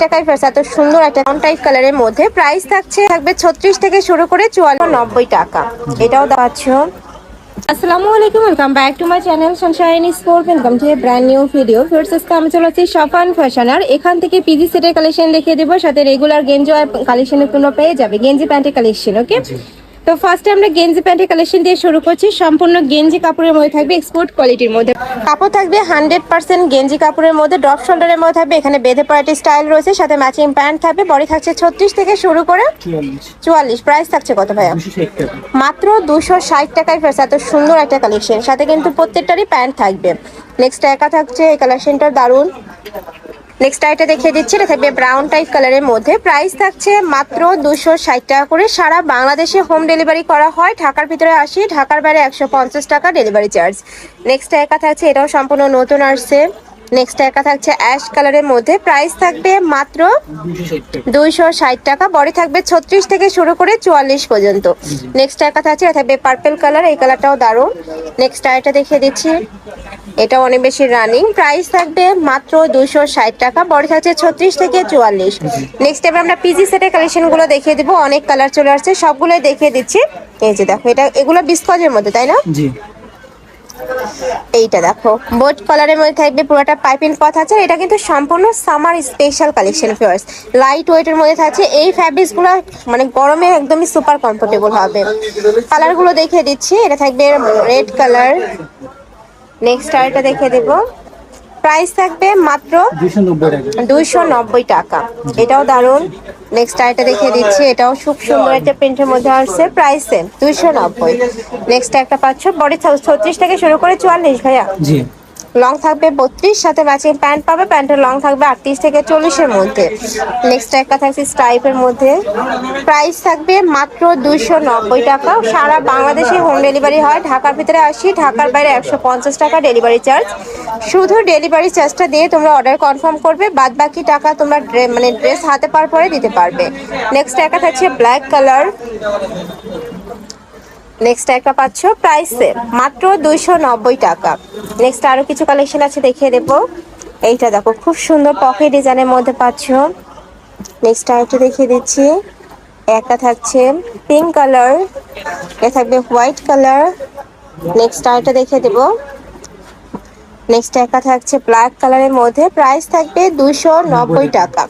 টাকায় ফেরছে এত সুন্দর একটা টাইপ কালারের মধ্যে। প্রাইস থাকবে 36 থেকে শুরু করে 44-90 টাকা। এটাও দেখাচ্ছ। আসসালামু আলাইকুম, welcome back to my channel Sunshine sport. Welcome to A brand new video. First আজকে আমি চলে যাচ্ছি সাফান ফ্যাশন। আর এখান থেকে পিজি সেটের কালেকশন দেখিয়ে দেবো, সাথে রেগুলার গেঞ্জি কালেকশনের কোনো পেয়ে যাবে, গেঞ্জি প্যান্টের কালেকশন। ওকে, তো ফার্স্টে আমরা গেঞ্জি প্যান্টের কালেকশন দিয়ে শুরু করছি। সম্পূর্ণ গেঞ্জি কাপড়ের মধ্যে থাকবে, এক্সপোর্ট কোয়ালিটির মধ্যে কাপড় থাকবে। 100% গেঞ্জি কাপড়ের মধ্যে, ড্রপ শোল্ডারের মধ্যে থাকবে। এখানে বেঁধে পড়াটি স্টাইল রয়েছে, সাথে ম্যাচিং প্যান্ট থাকবে। বডি থাকছে 36 থেকে শুরু করে 44। প্রাইস থাকছে কত ভাইয়া? মাত্র 260 টাকায় ফেরছে এত সুন্দর একটা কালেকশন, সাথে কিন্তু প্রত্যেকটারই প্যান্ট থাকবে। নেক্সট একা থাকছে এই কালেকশনটা দারুন। নেক্সট আইটা দেখিয়ে দিচ্ছি, এটা থাকবে ব্রাউন টাইপ কালারের মধ্যে। প্রাইস থাকছে মাত্র 260 টাকা করে। সারা বাংলাদেশে হোম ডেলিভারি করা হয়। ঢাকার ভিতরে 80, ঢাকার বাইরে 150 টাকা ডেলিভারি চার্জ। নেক্সট একা থাকছে, এটাও সম্পূর্ণ নতুন আসছে। নেক্সট একা থাকছে অ্যাশ কালারের মধ্যে। প্রাইস থাকবে মাত্র 260 টাকা। বডি থাকবে 36 থেকে শুরু করে 44 পর্যন্ত। নেক্সট একা থাকছে, এটা থাকবে পার্পল কালার, এই কালারটাও দারুণ। নেক্সট আইটা দেখিয়ে দিচ্ছি, এটা অনেক বেশি রানিং। প্রাইস থাকবে মাত্র 260 টাকা। বডি থাকছে 36 থেকে 44। নেক্সট এবার আমরা পিজি সেটের কালেকশন গুলো দেখিয়ে দিব। অনেক কালার চলে আসছে, সবগুলোই দেখিয়ে দিচ্ছি। এই যে দেখো, এগুলো বিস্কজের মধ্যে, তাই না? জি। এইটা দেখো বোট কালারের মধ্যে থাকবে, পুরোটা পাইপিং পথ আছে। এটা কিন্তু সম্পূর্ণ সামার স্পেশাল কালেকশন ফিয়ার্স। লাইট ওয়েটের মধ্যে থাকছে। এই ফ্যাব্রিক্স গুলো মানে গরমে একদমই সুপার কমফোর্টেবল হবে। কালার গুলো দেখিয়ে দিচ্ছি, এটা থাকবে রেড কালার। নেক্সট আরেকটা দেখিয়ে দেব। প্রাইস থাকবে মাত্র 290 টাকা। এটাও দারুন। নেক্সট আরেকটা দেখিয়ে দিচ্ছি, এটাও খুব সুন্দর একটা প্রিন্টের মধ্যে আসছে। Price same 290। নেক্সট একটা পাচ্ছ, বডি 36 থেকে শুরু করে 44 ভাইয়া। জি। লং থাকবে 32, সাথে ম্যাচিং প্যান্ট পাবে। প্যান্টের লং থাকবে 38 থেকে 40-এর মধ্যে। নেক্সট একটা থাকছে স্টাইপের মধ্যে। প্রাইস থাকবে মাত্র 290 টাকা। সারা বাংলাদেশে হোম ডেলিভারি হয়। ঢাকার ভিতরে 80, ঢাকার বাইরে 150 টাকা ডেলিভারি চার্জ। শুধু ডেলিভারি চার্জটা দিয়ে তোমরা অর্ডার কনফার্ম করবে, বাদ বাকি টাকা তোমরা ড্রেস হাতে পাওয়ার পরে দিতে পারবে। নেক্সট একটা থাকছে ব্ল্যাক কালার। নেক্সট একটা পাচ্ছ প্রাইসে মাত্র 290 টাকা। নেক্সট আরো কিছু কালেকশন আছে, দেখিয়ে দেবো। এইটা দেখো, খুব সুন্দর পকেট ডিজাইনের মধ্যে পাচ্ছ। নেক্সট আরেকটা দেখিয়ে দিচ্ছি, একটা থাকছে পিঙ্ক কালার, এটা থাকবে হোয়াইট কালার। নেক্সট আরেকটা দেখিয়ে দেবো। নেক্সট একটা থাকছে ব্ল্যাক কালারের মধ্যে। প্রাইস থাকবে 290 টাকা,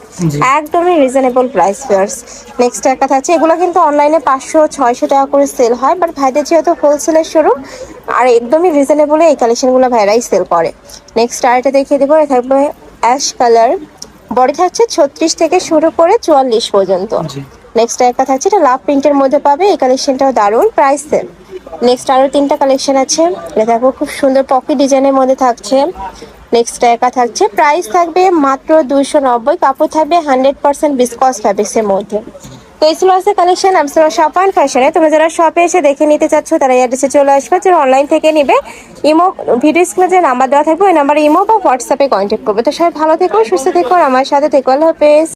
একদমই রিজনেবল প্রাইস ফিয়ার্স। নেক্সট একটা থাকছে, এগুলো কিন্তু অনলাইনে 500-600 টাকা করে সেল হয়, বাট ভাইদের যেহেতু হোলসেলের শুরু, আর একদমই রিজনেবলে এই কালেকশনগুলো ভাইরাই সেল করে। নেক্সট আরেকটা দেখিয়ে দেবো, এটা থাকবে অ্যাশ কালার। বডি থাকছে 36 থেকে শুরু করে 44 পর্যন্ত। নেক্সট একটা থাকছে, এটা লাভ প্রিন্টের মধ্যে পাবে। এই কালেকশনটাও দারুণ, প্রাইস সেল। নেক্সট আরো 3টা কালেকশন আছে, এটা দেখো খুব সুন্দর পকেট ডিজাইনের মধ্যে থাকছে। নেক্সট একা থাকছে, প্রাইস থাকবে মাত্র 290। কাপড় থাকবে 100% বিসকস ফ্যাব্রিক্সের মধ্যে। তো এই ছিল আছে কালেকশন আমসরা সাফান ফ্যাশনে। তোমরা যারা শপে এসে দেখে নিতে চাচ্ছ, তারা এই অ্যাড্রেসে চলে আসবে। যারা অনলাইন থেকে নিবে, ইমো ভিডিও স্ক্রিনে যে নাম্বার দেওয়া থাকবে, ওই নাম্বারে ইমো বা হোয়াটসঅ্যাপে কন্ট্যাক্ট করবে। তো সবাই ভালো থেকো, সুস্থ থেকো, আর আমার সাথে থেকো। আল্লাহ হাফেজ।